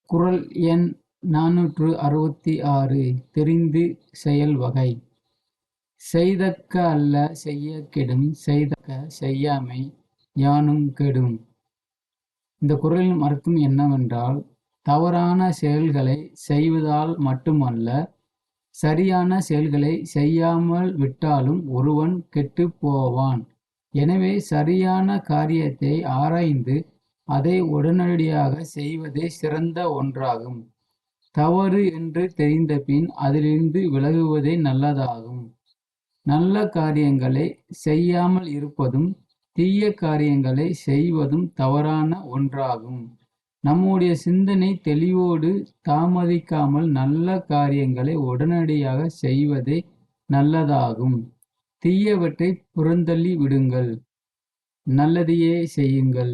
குறள் எண் 466 தெரிந்து செயல் வகை. செய்தக்க அல்ல செய்யக் கெடும் செய்தக்க செய்யாமை யானும் கெடும். இந்த குறளின் அர்த்தம் என்னவென்றால், தவறான செயல்களை செய்வதால் மட்டுமல்ல, சரியான செயல்களை செய்யாமல் விட்டாலும் ஒருவன் கெட்டுப் போவான். எனவே சரியான காரியத்தை ஆராய்ந்து அதை உடனடியாக செய்வதே சிறந்த ஒன்றாகும். தவறு என்று தெரிந்தபின் அதிலிருந்து விலகுவதே நல்லதாகும். நல்ல காரியங்களை செய்யாமல் இருப்பதும் தீய காரியங்களை செய்வதும் தவறான ஒன்றாகும். நம்முடைய சிந்தனை தெளிவோடு தாமதிக்காமல் நல்ல காரியங்களை உடனடியாக செய்வதே நல்லதாகும். தீயவற்றை புறந்தள்ளி விடுங்கள், நல்லதையே செய்யுங்கள்.